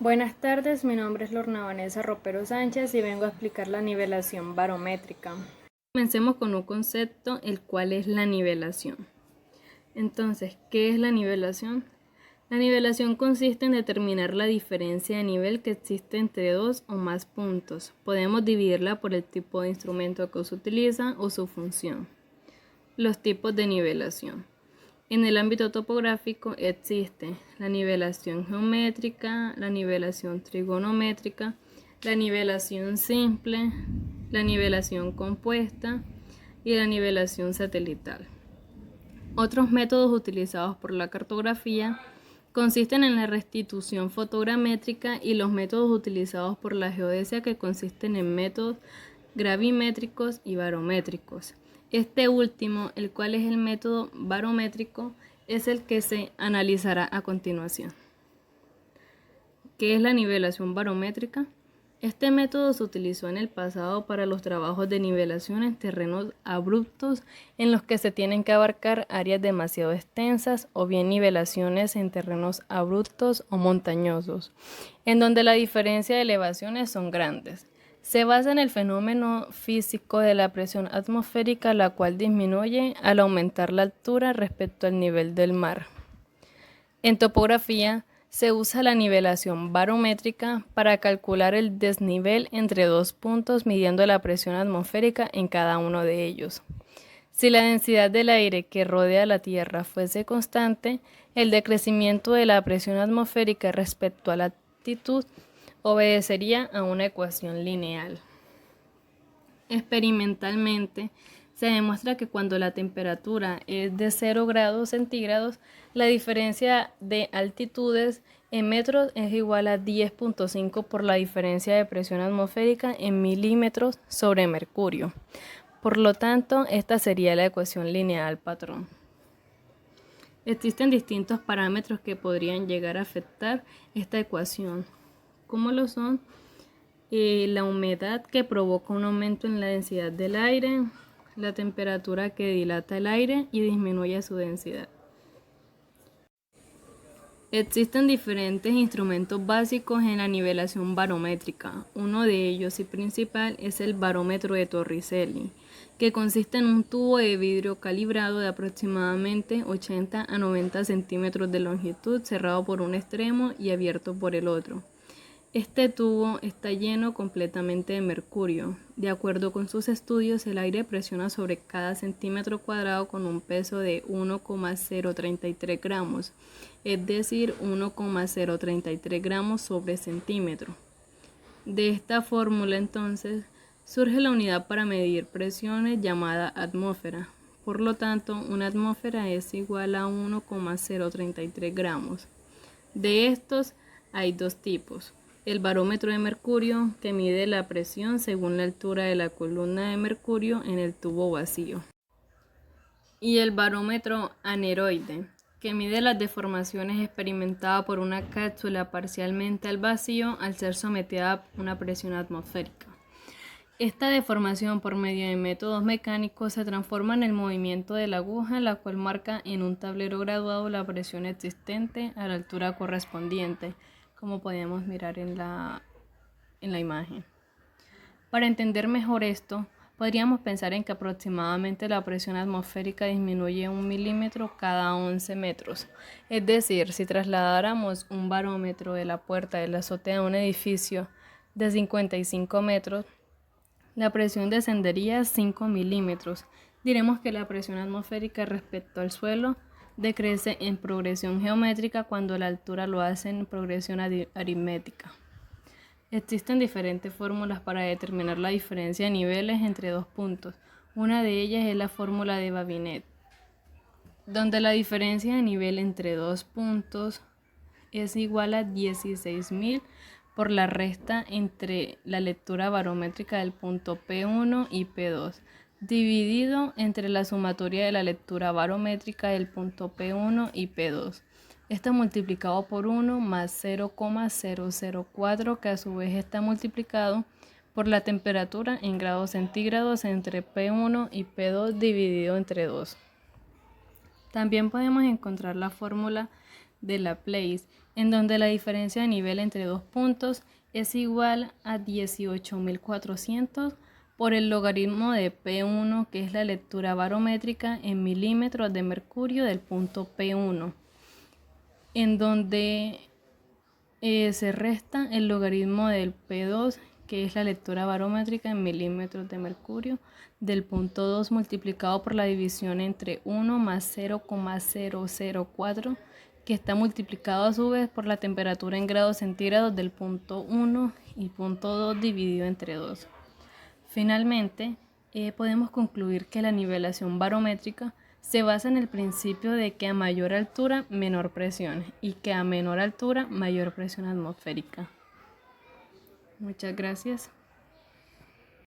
Buenas tardes, mi nombre es Lorna Vanessa Ropero Sánchez y vengo a explicar la nivelación barométrica. Comencemos con un concepto, el cual es la nivelación. Entonces, ¿qué es la nivelación? La nivelación consiste en determinar la diferencia de nivel que existe entre dos o más puntos. Podemos dividirla por el tipo de instrumento que se utiliza o su función. Los tipos de nivelación. En el ámbito topográfico existe la nivelación geométrica, la nivelación trigonométrica, la nivelación simple, la nivelación compuesta y la nivelación satelital. Otros métodos utilizados por la cartografía consisten en la restitución fotogramétrica y los métodos utilizados por la geodesia, que consisten en métodos gravimétricos y barométricos. Este último, el cual es el método barométrico, es el que se analizará a continuación. ¿Qué es la nivelación barométrica? Este método se utilizó en el pasado para los trabajos de nivelación en terrenos abruptos en los que se tienen que abarcar áreas demasiado extensas, o bien nivelaciones en terrenos abruptos o montañosos, en donde la diferencia de elevaciones son grandes. Se basa en el fenómeno físico de la presión atmosférica, la cual disminuye al aumentar la altura respecto al nivel del mar. En topografía, se usa la nivelación barométrica para calcular el desnivel entre dos puntos midiendo la presión atmosférica en cada uno de ellos. Si la densidad del aire que rodea la Tierra fuese constante, el decrecimiento de la presión atmosférica respecto a la altitud obedecería a una ecuación lineal. Experimentalmente, se demuestra que cuando la temperatura es de 0 grados centígrados, la diferencia de altitudes en metros es igual a 10.5 por la diferencia de presión atmosférica en milímetros sobre mercurio. Por lo tanto, esta sería la ecuación lineal patrón. Existen distintos parámetros que podrían llegar a afectar esta ecuación, como lo son la humedad, que provoca un aumento en la densidad del aire, la temperatura, que dilata el aire y disminuye su densidad. Existen diferentes instrumentos básicos en la nivelación barométrica. Uno de ellos y principal es el barómetro de Torricelli, que consiste en un tubo de vidrio calibrado de aproximadamente 80 a 90 centímetros de longitud, cerrado por un extremo y abierto por el otro. Este tubo está lleno completamente de mercurio. De acuerdo con sus estudios, el aire presiona sobre cada centímetro cuadrado con un peso de 1,033 gramos, es decir, 1,033 gramos sobre centímetro. De esta fórmula, entonces, surge la unidad para medir presiones llamada atmósfera. Por lo tanto, una atmósfera es igual a 1,033 gramos. De estos hay dos tipos: el barómetro de mercurio, que mide la presión según la altura de la columna de mercurio en el tubo vacío, y el barómetro aneroide, que mide las deformaciones experimentadas por una cápsula parcialmente al vacío al ser sometida a una presión atmosférica. Esta deformación, por medio de métodos mecánicos, se transforma en el movimiento de la aguja, la cual marca en un tablero graduado la presión existente a la altura correspondiente, como podemos mirar en la imagen. Para entender mejor esto, podríamos pensar en que aproximadamente la presión atmosférica disminuye 1 milímetro cada 11 metros. Es decir, si trasladáramos un barómetro de la puerta de la azotea de un edificio de 55 metros, la presión descendería 5 milímetros. Diremos que la presión atmosférica respecto al suelo decrece en progresión geométrica cuando la altura lo hace en progresión aritmética. Existen diferentes fórmulas para determinar la diferencia de niveles entre dos puntos. Una de ellas es la fórmula de Babinet, donde la diferencia de nivel entre dos puntos es igual a 16.000 por la resta entre la lectura barométrica del punto P1 y P2, dividido entre la sumatoria de la lectura barométrica del punto P1 y P2. Está multiplicado por 1 más 0,004, que a su vez está multiplicado por la temperatura en grados centígrados entre P1 y P2 dividido entre 2. También podemos encontrar la fórmula de Laplace, en donde la diferencia de nivel entre dos puntos es igual a 18.400 por el logaritmo de P1, que es la lectura barométrica en milímetros de mercurio del punto P1, en donde se resta el logaritmo del P2, que es la lectura barométrica en milímetros de mercurio del punto 2 multiplicado por la división entre 1 más 0,004, que está multiplicado a su vez por la temperatura en grados centígrados del punto 1 y punto 2 dividido entre 2. Finalmente, podemos concluir que la nivelación barométrica se basa en el principio de que a mayor altura, menor presión, y que a menor altura, mayor presión atmosférica. Muchas gracias.